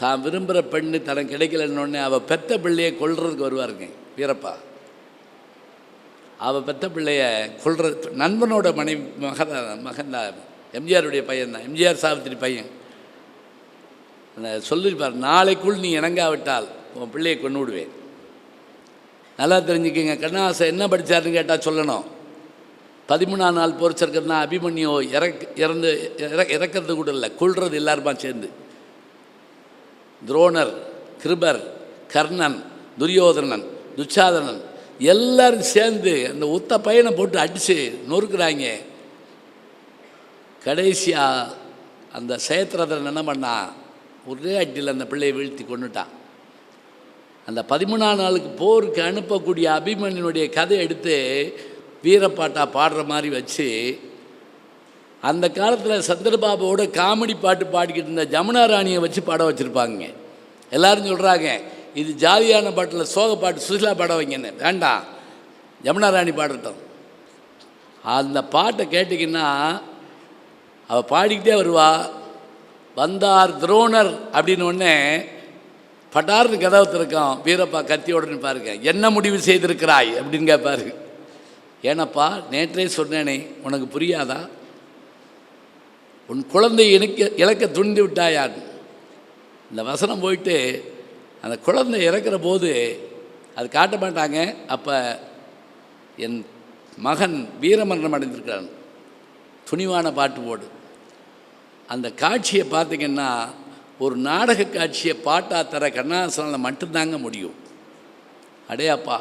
தான் விரும்புகிற பெண்ணு தனக்கு கிடைக்கலன்னொடனே அவள் பெத்த பிள்ளையை கொல்றதுக்கு வருவாருங்க வீரப்பா. அவள் பெத்த பிள்ளைய கொல்றது நண்பனோட மகன் தான், எம்ஜிஆருடைய பையன் தான், எம்ஜிஆர் சாவித்திரி பையன். சொல்லியிருப்பார், நாளைக்குள் நீ இணங்காவிட்டால் உன் பிள்ளையை கொண்டு விடுவேன். நல்லா தெரிஞ்சுக்கங்க. கண்ணாசை என்ன படித்தாருன்னு கேட்டால் சொல்லணும். 13ஆம் நாள் பொறிச்சிருக்கிறதுனா அபிமன்யு இறக்கிறது கூட இல்லை, கொள்வது எல்லாருமா சேர்ந்து. துரோணர், கிருபர், கர்ணன், துரியோதனன், துச்சாதனன் எல்லாரும் சேர்ந்து அந்த ஒத்த பையனை போட்டு அடித்து நொறுக்குறாங்க. கடைசியாக அந்த சேத்திரதன் என்ன பண்ணா, ஒரே அட்டியில் அந்த பிள்ளையை வீழ்த்தி கொண்டுட்டான். அந்த 13ஆம் நாளுக்கு போருக்கு அனுப்பக்கூடிய அபிமன்யுனுடைய கதை எடுத்து வீரப்பாட்டா பாடுற மாதிரி வச்சு, அந்த காலத்தில் சந்திரபாபுவோட காமெடி பாட்டு பாடிக்கிட்டு இருந்த ஜமுனா ராணியை வச்சு பாட வச்சுருப்பாங்க. எல்லோரும் சொல்கிறாங்க, இது ஜாலியான பாட்டில் சோக பாட்டு சுசிலா பாட வைங்கன்னு. வேண்டாம், ஜமுனா ராணி பாடட்டும். அந்த பாட்டை கேட்டிங்கன்னா அவள் பாடிக்கிட்டே வருவா. வந்தார் துரோணர் அப்படின்னு ஒன்று பட்டார்னு கதவு திறக்கும். வீரப்பா கத்தியோடு பாருங்க, என்ன முடிவு செய்திருக்கிறாய் அப்படின்னு கேட்பாரு. ஏனப்பா நேற்றே சொன்னேனே, உனக்கு புரியாதா? உன் குழந்தை இழக்க துணிந்து விட்டாயான். இந்த வசனம் போயிட்டு அந்த குழந்தை இறக்குற போது அது காட்ட மாட்டாங்க. அப்போ என் மகன் வீரமரணம் அடைந்திருக்கிறான், துணிவான பாட்டு போடு. அந்த காட்சியை பார்த்திங்கன்னா ஒரு நாடக காட்சியை பாட்டாக தர கண்ணாசனால் மட்டும்தாங்க முடியும். அடே அப்பா,